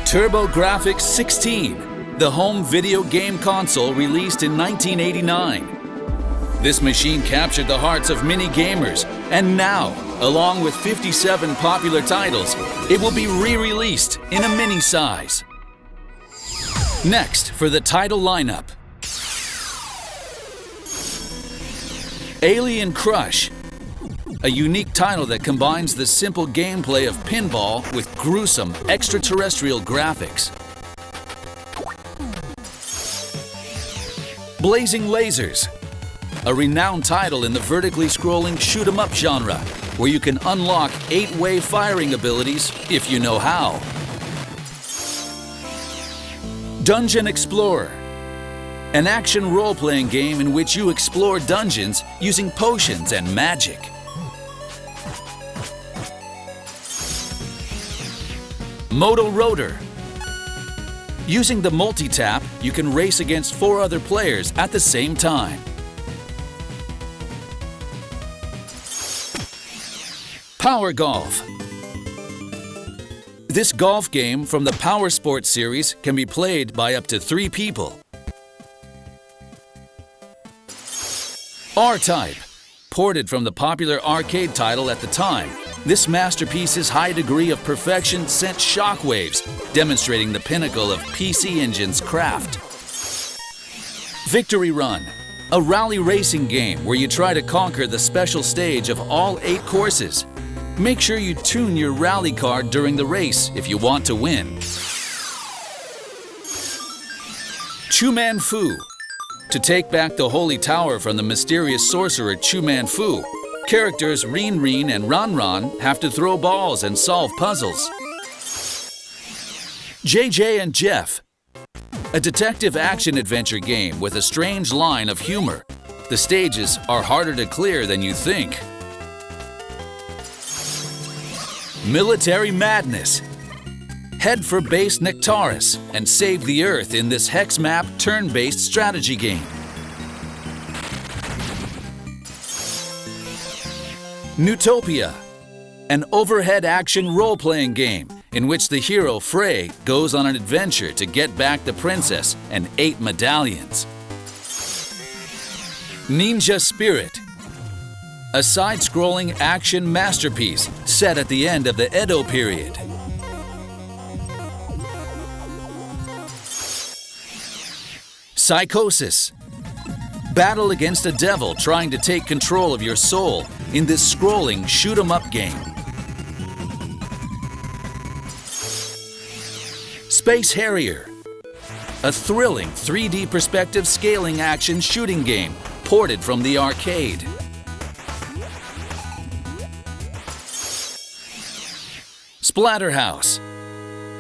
TurboGrafx-16, the home video game console released in 1989. This machine captured the hearts of many gamers, and now, along with 57 popular titles, it will be re-released in a mini size. Next, for the title lineup. Alien Crush, a unique title that combines the simple gameplay of pinball with gruesome extraterrestrial graphics. Blazing Lasers, a renowned title in the vertically scrolling shoot-'em-up genre, where you can unlock 8-way firing abilities if you know how. Dungeon Explorer, an action role-playing game in which you explore dungeons using potions and magic. Moto Rotor. Using the multi-tap, you can race against 4 other players at the same time. Power Golf. This golf game from the Power Sports series can be played by up to 3 people. R-Type. Ported from the popular arcade title at the time, this masterpiece's high degree of perfection sent shockwaves, demonstrating the pinnacle of PC Engine's craft. Victory Run, a rally racing game where you try to conquer the special stage of all 8 courses. Make sure you tune your rally card during the race if you want to win. Chu Man Fu. To take back the Holy Tower from the mysterious sorcerer Chu Man Fu, characters Rin Rin and Ran Ran have to throw balls and solve puzzles. JJ and Jeff, a detective action-adventure game with a strange line of humor. The stages are harder to clear than you think. Military Madness. Head for base Nectaris and save the Earth in this hex map turn-based strategy game. Neutopia, an overhead action role-playing game in which the hero Frey goes on an adventure to get back the princess and 8 medallions. Ninja Spirit, a side-scrolling action masterpiece set at the end of the Edo period. Psychosis. Battle against a devil trying to take control of your soul in this scrolling shoot-'em-up game. Space Harrier, a thrilling 3D perspective scaling action shooting game ported from the arcade. Splatterhouse.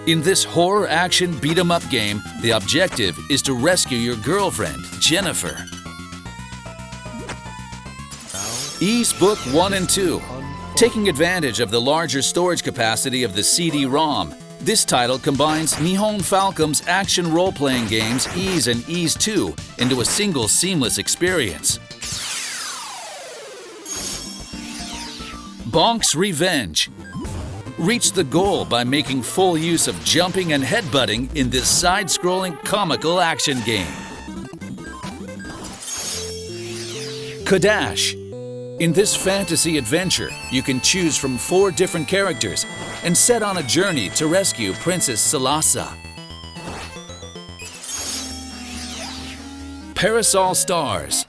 In this horror action beat-'em-up game, the objective is to rescue your girlfriend, Jennifer. Ys Book 1 and 2. Taking advantage of the larger storage capacity of the CD-ROM, this title combines Nihon Falcom's action role-playing games Ys and Ys 2 into a single seamless experience. Bonk's Revenge. Reach the goal by making full use of jumping and headbutting in this side-scrolling comical action game. Kadash. In this fantasy adventure, you can choose from 4 different characters and set on a journey to rescue Princess Salasa. Parasol Stars.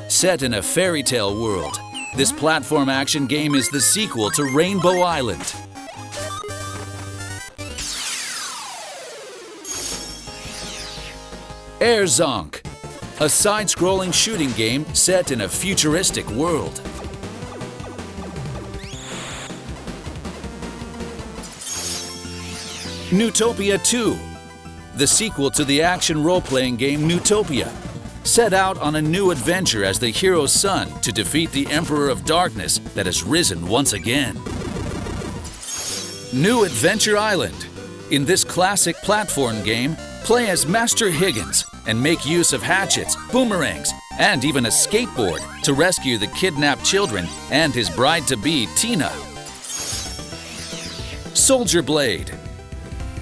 Set in a fairy tale world, this platform action game is the sequel to Rainbow Island. Air Zonk, a side-scrolling shooting game set in a futuristic world. Neutopia 2, the sequel to the action role-playing game Neutopia, set out on a new adventure as the hero's son to defeat the Emperor of Darkness that has risen once again. New Adventure Island. In this classic platform game, play as Master Higgins and make use of hatchets, boomerangs, and even a skateboard to rescue the kidnapped children and his bride-to-be, Tina. Soldier Blade,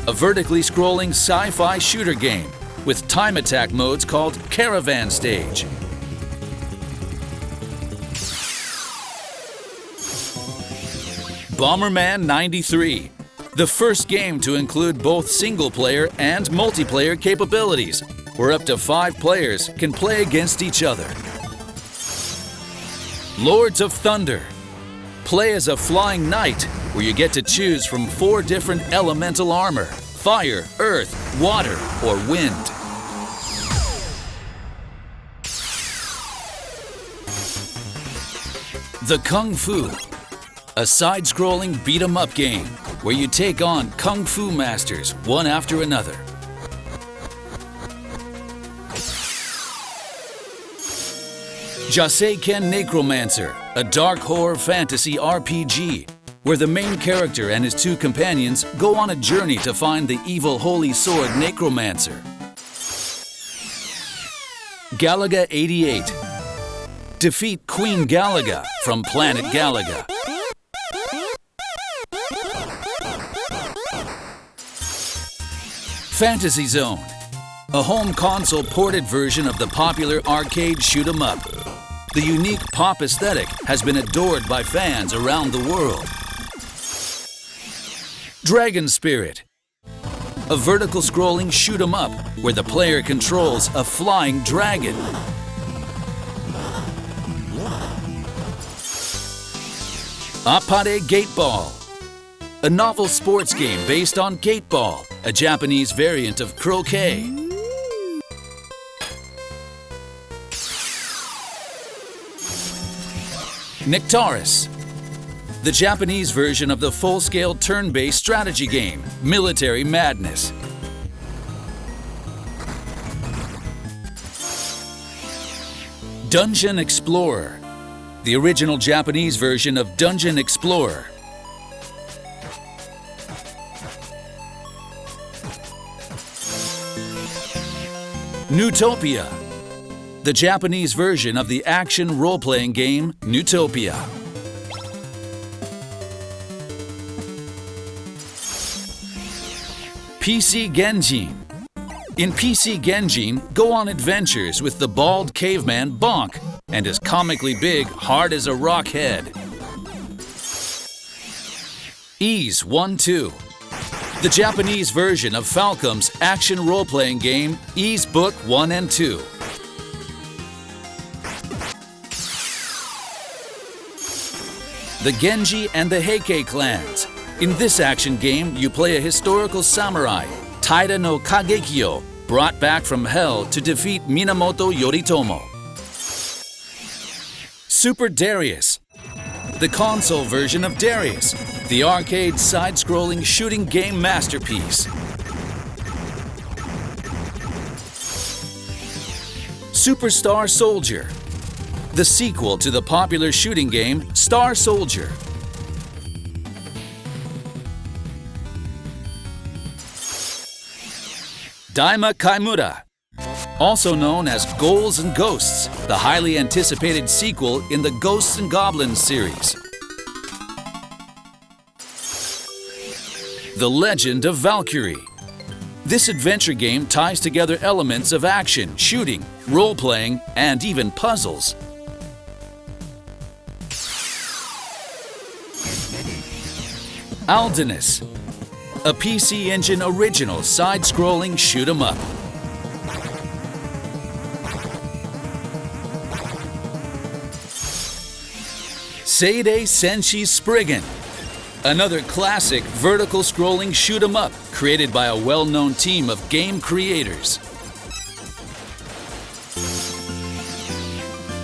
a vertically scrolling sci-fi shooter game with time attack modes called Caravan Stage. Bomberman 93, the first game to include both single-player and multiplayer capabilities, where up to 5 players can play against each other. Lords of Thunder. Play as a flying knight, where you get to choose from 4 different elemental armor: fire, earth, water, or wind. The Kung Fu. A side-scrolling beat-em-up game, where you take on Kung Fu masters one after another. Jaseiken Necromancer, a dark horror fantasy RPG, where the main character and his 2 companions go on a journey to find the evil holy sword Necromancer. Galaga 88. Defeat Queen Galaga from planet Galaga. Fantasy Zone, a home console ported version of the popular arcade shoot-'em-up. The unique pop aesthetic has been adored by fans around the world. Dragon Spirit, a vertical scrolling shoot-'em-up where the player controls a flying dragon. Appare Gateball, a novel sports game based on gateball, a Japanese variant of croquet. Nectaris, the Japanese version of the full-scale turn-based strategy game, Military Madness. Dungeon Explorer, the original Japanese version of Dungeon Explorer. Neutopia, the Japanese version of the action role-playing game Neutopia. PC Genjin. In PC Genjin, go on adventures with the bald caveman Bonk and his comically big, hard as a rock head. Ys 1-2. The Japanese version of Falcom's action role-playing game Ys Book 1 and 2. The Genji and the Heike clans. In this action game, you play a historical samurai, Taira no Kagekyo, brought back from hell to defeat Minamoto Yoritomo. Super Darius, the console version of Darius, the arcade side-scrolling shooting game masterpiece. Superstar Soldier, the sequel to the popular shooting game Star Soldier. Daima Kaimura, also known as Ghouls and Ghosts, the highly anticipated sequel in the Ghosts and Goblins series. The Legend of Valkyrie. This adventure game ties together elements of action, shooting, role-playing, and even puzzles. Aldenus, a PC Engine original side-scrolling shoot-'em-up. Seirei Senshi Spriggan, another classic vertical scrolling shoot-'em-up created by a well-known team of game creators.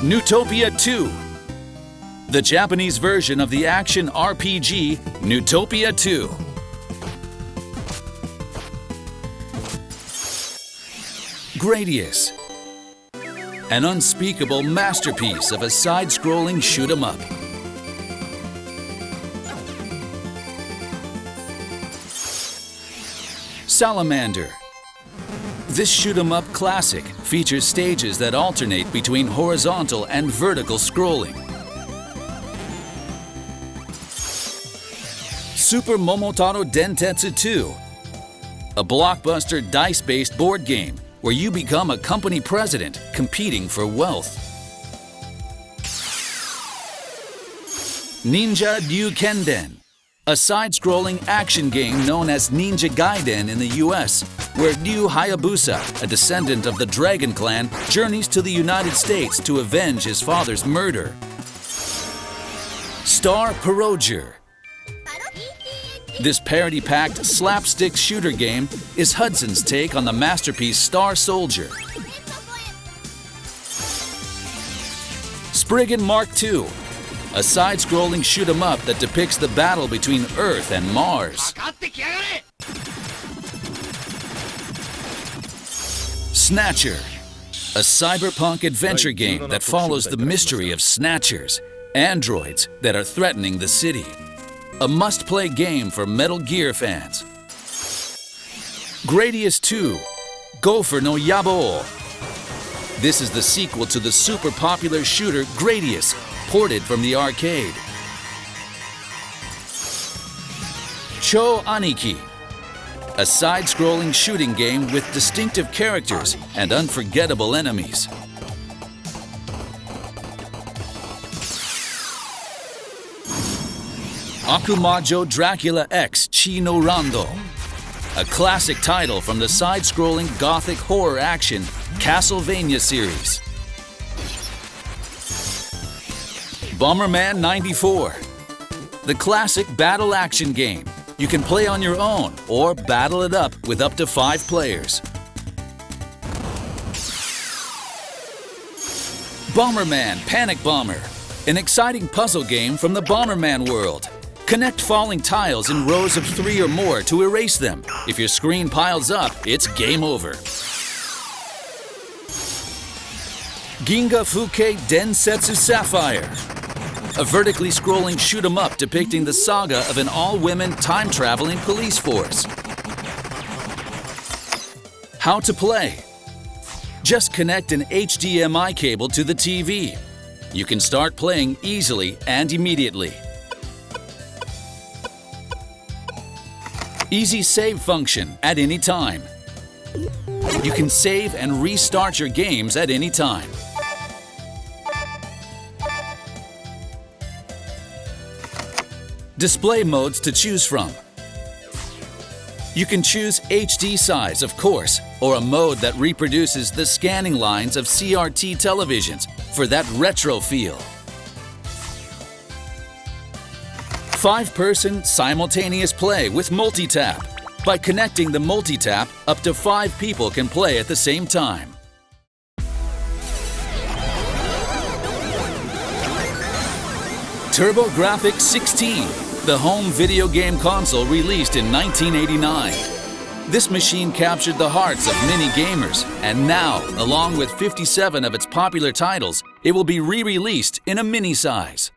Neutopia 2, the Japanese version of the action RPG Neutopia 2. Gradius, an unspeakable masterpiece of a side-scrolling shoot-'em-up. Salamander. This shoot-'em-up classic features stages that alternate between horizontal and vertical scrolling. Super Momotaro Dentetsu 2, a blockbuster dice-based board game where you become a company president competing for wealth. Ninja Ryukenden, a side-scrolling action game known as Ninja Gaiden in the US, where Ryu Hayabusa, a descendant of the Dragon Clan, journeys to the United States to avenge his father's murder. Star Paroger. This parody-packed slapstick shooter game is Hudson's take on the masterpiece Star Soldier. Spriggan Mark II, a side-scrolling shoot-'em-up that depicts the battle between Earth and Mars. Snatcher, a cyberpunk adventure game that follows the mystery of Snatchers, androids that are threatening the city. A must-play game for Metal Gear fans. Gradius 2, Gopher no Yabo. This is the sequel to the super popular shooter Gradius, ported from the arcade. Cho Aniki, a side-scrolling shooting game with distinctive characters and unforgettable enemies. Akumajo Dracula X Chi no Rando, a classic title from the side-scrolling gothic horror action Castlevania series. Bomberman 94, the classic battle action game. You can play on your own or battle it up with up to 5 players. Bomberman Panic Bomber, an exciting puzzle game from the Bomberman world. Connect falling tiles in rows of 3 or more to erase them. If your screen piles up, it's game over. Ginga Fuke Densetsu Sapphire, a vertically scrolling shoot-'em-up depicting the saga of an all-women time-traveling police force. How to play. Just connect an HDMI cable to the TV. You can start playing easily and immediately. Easy save function at any time. You can save and restart your games at any time. Display modes to choose from. You can choose HD size, of course, or a mode that reproduces the scanning lines of CRT televisions for that retro feel. 5-person simultaneous play with multi-tap. By connecting the multi-tap, up to 5 people can play at the same time. TurboGrafx-16, the home video game console released in 1989. This machine captured the hearts of many gamers, and now, along with 57 of its popular titles, it will be re-released in a mini size.